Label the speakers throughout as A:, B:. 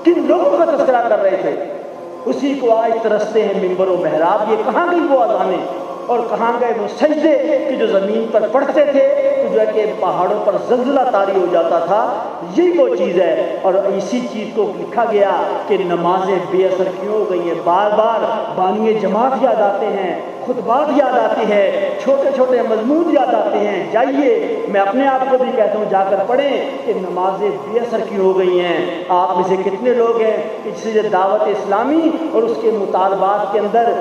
A: کن لوگوں کا تذکرہ کر رہے تھے؟ اسی کو آج ترستے ہیں منبر و محراب۔ یہ کہاں گئی وہ اذانیں اور کہاں گئے وہ سجدے کہ جو زمین پر پڑھتے تھے تو جو ہے کہ پہاڑوں پر زلزلہ طاری ہو جاتا تھا؟ یہی وہ چیز ہے۔ اور اسی چیز کو لکھا گیا کہ نمازیں بے اثر کیوں ہو گئی ہیں؟ بار بار بانی جماعت یاد آتے ہیں، خطبات یاد آتے ہیں، چھوٹے چھوٹے مضمون یاد آتے ہیں۔ جائیے، میں اپنے آپ کو بھی کہتا ہوں جا کر پڑھیں کہ نمازیں بے اثر کیوں ہو گئی ہیں۔ آپ میں سے کتنے لوگ ہیں کہ جسے دعوت اسلامی اور اس کے مطالبات کے اندر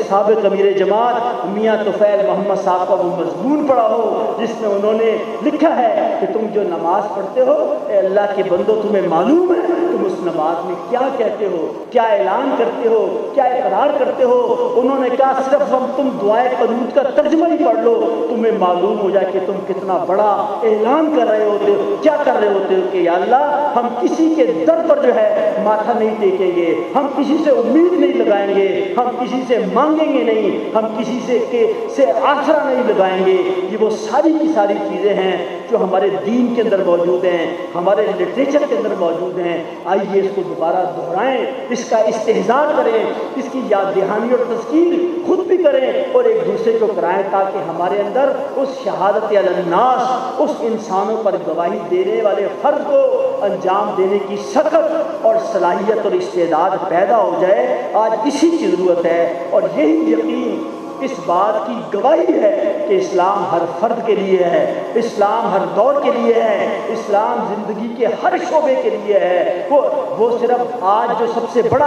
A: سابق امیر جماعت میاں طفیل محمد صاحب کا وہ مضمون پڑھا ہو جس میں انہوں نے لکھا ہے کہ تم جو نماز پڑھتے ہو، اے اللہ کے بندو، تمہیں معلوم ہے تم اس نماز میں کیا کہتے ہو، کیا اعلان کرتے ہو، کیا اقرار کرتے ہو؟ انہوں نے کہا صرف تم دعائے قنوت کا ترجمہ ہی پڑھ لو، تمہیں معلوم ہو جائے کہ تم کتنا بڑا اعلان کر رہے ہوتے ہو، کیا کر رہے ہوتے ہو کہ یا اللہ ہم کسی کے در پر جو ہے ماتھا نہیں ٹیکیں گے، ہم کسی سے امید نہیں لگائیں گے، ہم کسی سے مانگیں گے نہیں، ہم کسی سے آسرا نہیں لگائیں گے۔ یہ وہ ساری کی ساری چیزیں ہیں جو ہمارے دین کے اندر موجود ہیں، ہمارے لٹریچر کے اندر موجود ہیں۔ آئیے اس کو دوبارہ دہرائیں، اس کا استحضار کریں، اس کی یاد دہانی اور تذکیر خود بھی کریں اور ایک دوسرے کو کرائیں تاکہ ہمارے اندر اس شہادت علی الناس، اس انسانوں پر گواہی دینے والے فرض کو انجام دینے کی سخت اور صلاحیت اور استعداد پیدا ہو جائے۔ آج اسی کی ضرورت ہے اور یہی یقین اس بات کی گواہی ہے کہ اسلام ہر فرد کے لیے ہے، اسلام ہر دور کے لیے ہے، اسلام زندگی کے ہر شعبے کے لیے ہے۔ وہ صرف آج جو سب سے بڑا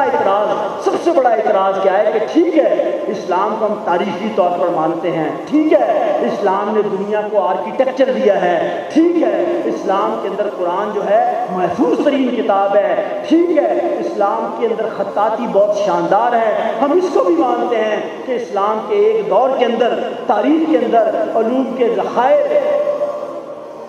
A: اعتراض کیا ہے کہ ٹھیک ہے اسلام کو ہم تاریخی طور پر مانتے ہیں، ٹھیک ہے اسلام نے دنیا کو آرکیٹیکچر دیا ہے، ٹھیک ہے اسلام کے اندر قرآن جو ہے محفوظ ترین کتاب ہے، ٹھیک ہے اسلام کے اندر خطاطی بہت شاندار ہے، ہم اس کو بھی مانتے ہیں کہ اسلام کے ایک دور کے اندر، تاریخ کے اندر علوم کے ذخائر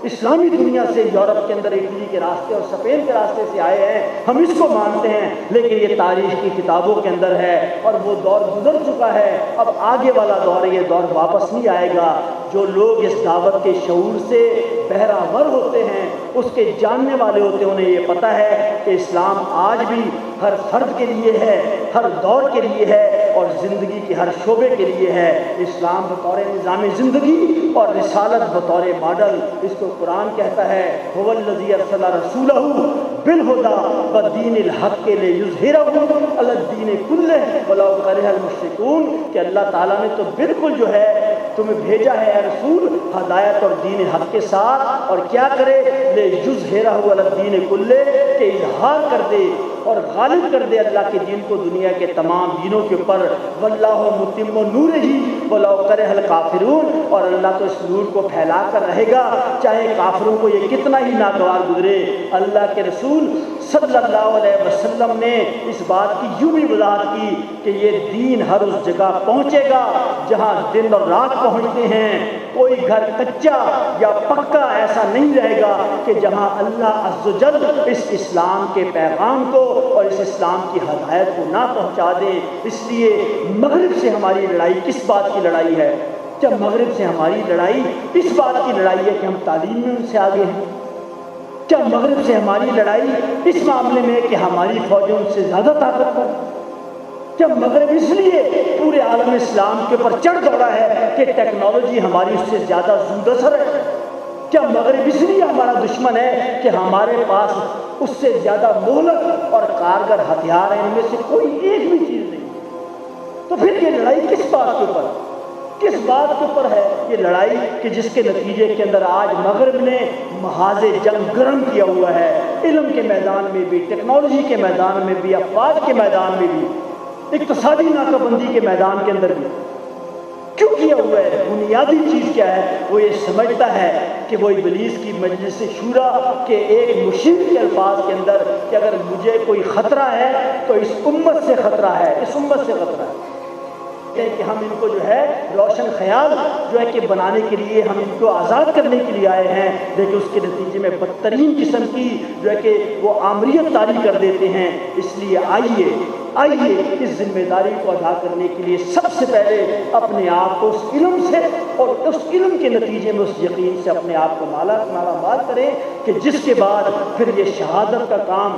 A: اسلامی دنیا سے یورپ کے اندر اٹلی کے راستے اور اسپین کے راستے سے آئے ہیں، ہم اس کو مانتے ہیں، لیکن یہ تاریخ کی کتابوں کے اندر ہے اور وہ دور گزر چکا ہے۔ اب آگے والا دور ہے، یہ دور واپس نہیں آئے گا۔ جو لوگ اس دعوت کے شعور سے بہرہ ور ہوتے ہیں، اس کے جاننے والے ہوتے ہیں، انہیں یہ پتہ ہے کہ اسلام آج بھی ہر فرد کے لیے ہے، ہر دور کے لیے ہے اور زندگی کے ہر شعبے کے لیے ہے۔ اسلام بطور نظام زندگی اور رسالت بطور ماڈل، اس کو قرآن کہتا ہے هو الذی ارسل رسولہ بالہدی ودین الحق لیظہرہ علی الدین کلہ ولو کرہ المشرکون، کہ اللہ تعالیٰ نے تو بالکل جو ہے تمہیں بھیجا ہے اے رسول ہدایت اور دین حق کے ساتھ، اور کیا کرے لیظہرہ علی الدین کلہ، کہ اظہار کر دے اور غالب کر دے اللہ کے دین کو دنیا کے تمام دینوں کے اوپر۔ واللہ متم نورہ ولو کرہ الکافرون، اور اللہ تو اس نور کو پھیلا کر رہے گا چاہے کافروں کو یہ کتنا ہی ناگوار گزرے۔ اللہ کے رسول صلی اللہ علیہ وسلم نے اس بات کی یوں بھی وضاحت کی کہ یہ دین ہر اس جگہ پہنچے گا جہاں دن اور رات پہنچتے ہیں، کوئی گھر کچا یا پکا ایسا نہیں رہے گا کہ جہاں اللہ عز و جل اس اسلام کے پیغام کو اور اس اسلام کی ہدایت کو نہ پہنچا دے۔ اس لیے مغرب سے ہماری لڑائی کس بات کی لڑائی ہے؟ کیا مغرب سے ہماری لڑائی اس بات کی لڑائی ہے کہ ہم تعلیم میں ان سے آگے ہیں؟ کیا مغرب سے ہماری لڑائی اس معاملے میں کہ ہماری فوجیں ان سے زیادہ طاقتور؟ کیا مغرب اس لیے پورے عالم اسلام کے اوپر چڑھ دوڑا ہے کہ ٹیکنالوجی ہماری اس سے زیادہ زود اثر ہے؟ کیا مغرب اس لیے ہمارا دشمن ہے کہ ہمارے پاس اس سے زیادہ مہلک اور کارگر ہتھیار ہیں؟ ان میں سے کوئی ایک بھی چیز نہیں۔ تو پھر یہ لڑائی کس بات کے اوپر، کس بات کے اوپر ہے یہ لڑائی کہ جس کے نتیجے کے اندر آج مغرب نے محاذ جنگ گرم کیا ہوا ہے، علم کے میدان میں بھی، ٹیکنالوجی کے میدان میں بھی، افواج کے میدان میں بھی، اقتصادی ناکہ بندی کے میدان کے اندر بھی۔ کیوں کیا ہوا ہے؟ بنیادی چیز کیا ہے؟ وہ یہ سمجھتا ہے کہ وہ ابلیس کی مجلس شورا کے ایک مشیر کے الفاظ کے اندر کہ اگر مجھے کوئی خطرہ ہے تو اس امت سے خطرہ ہے، اس امت سے خطرہ ہے، کہ ہم ان کو جو ہے روشن خیال جو ہے کہ بنانے کے لیے، ہم ان کو آزاد کرنے کے لیے آئے ہیں، لیکن اس کے نتیجے میں بدترین قسم کی جو ہے کہ وہ آمریت طاری کر دیتے ہیں۔ اس لیے آئیے اس ذمہ داری کو ادا کرنے کے لیے سب سے پہلے اپنے آپ کو اس علم سے اور اس علم کے نتیجے میں اس یقین سے اپنے آپ کو مالا مال کریں کہ جس کے بعد پھر یہ شہادت کا کام